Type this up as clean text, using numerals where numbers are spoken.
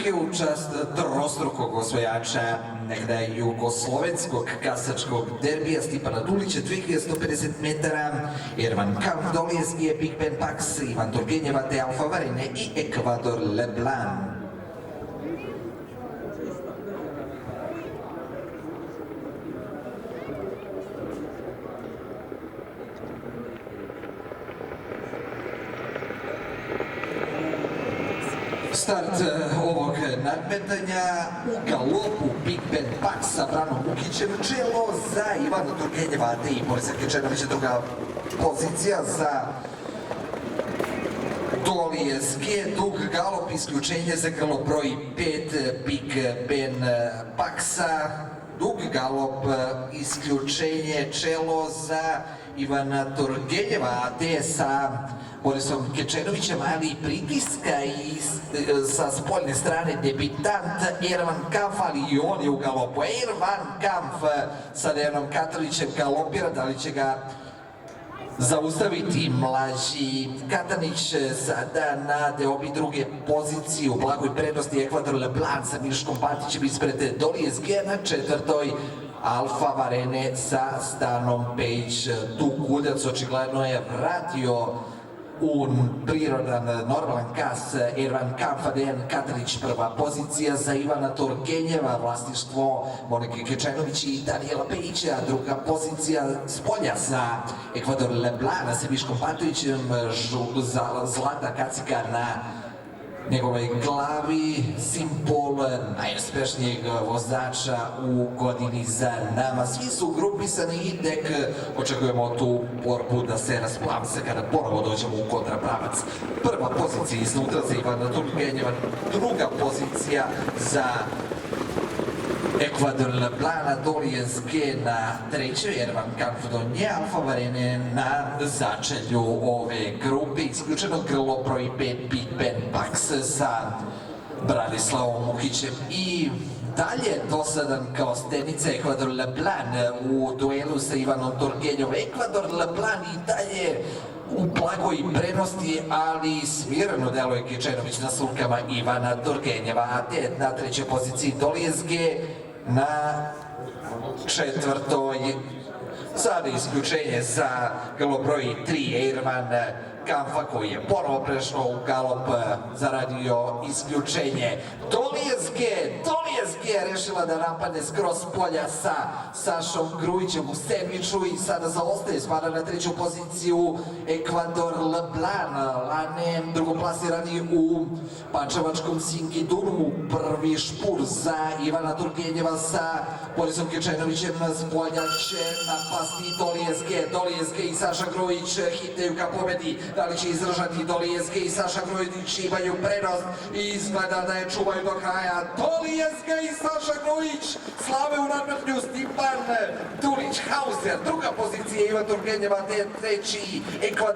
trke u čast trostrukog osvojača negde jugoslovenskog kasačkog derbija Stipana Dulića 2150 metara, Ervan Kampf, Dolijevski, Big Ben Pax, Ivan Turgenjeva, te Alfa Varine i Ekvador Leblanc. Start ovog nadmetanja u galopu Big Ben Pax sa Branom Ukićem, čelo za Ivana Turgenjeva te i Borisa Kečenovića, druga pozicija za Dolijevski, dug galop, isključenje za grlo broj 5 Big Ben Paxa, dug galop, isključenje, čelo za Ivana Turgenjeva te sa Borisom Kečenovićem, ali i pritiska i sa spoljne strane debitant Ervan Kampf, ali i on je u galopu. Ervan Kampf sa Dejanom Katanićem galopira, da li će ga zaustaviti mlađi Katanić sada na deobi druge pozicije u blagoj prednosti Ekvador Leblanc sa Miškom Patićem ispred Dolijevski na četvrtoj Alfa Varene sa Stanom Pejić. Tu kudac očigledno je vratio u prirodan, normalan kas Ervan Kampf, Dejan Katanić prva pozicija za Ivana Turgenjeva, vlasništvo Monike Kečenović i Danijela Pejića, druga pozicija spolja za Ekvador Leblanc sa Miškom Patovićem, zlata kacika na njegovoj glavi, simbol najuspešnijeg vozača u godini za nama. Svi su grupisani i tek očekujemo tu borbu da se rasplamsa kada ponovo dođemo u kontrapravac. Prva pozicija iznutra za Ivana Turgenjeva, druga pozicija za Ekvador Leblanc, Dolijevski na trećoj, Ervan Kampf do nje, Alfa Varine na začelju ove grupe, isključeno grlo broj 5 Big Ben Pax sa Branislavom Ukićem i dalje dosadan kao stenica Ekvador Leblanc u duelu sa Ivanom Turgenjevom. Ekvador Leblanc i dalje u blagoj prednosti, ali smireno deluje Kečenović na slukama Ivana Turgenjeva, a te na trećoj poziciji Dolijevski, na četvrtoj sada isključenje za grlo broj 3 Ervan Kampfa koji je ponovo prešao u galop, zaradio isključenje. Dolijevski je rešila da napadne skroz polja sa Sašom Grujićem u sendviču i sada zaostaje, spada na treću poziciju Ekvador Leblanc, Lane drugoplasirani u pančevačkom Singidurumu, prvi špur za Ivana Turgenjeva sa Borisom Kečenovićem, s polja će napasti Dolijevski i Saša Grujić hitaju ka pobedi. Da li će izdržati Dolijevski i Saša Grujić, imaju prednost i izgleda da je čuvaju do kraja. Dolijevski i Saša Grujić slave u nadmetanju Stipan Dulić Hauser, druga pozicija Ivan Turgenjeva, treći Ekvador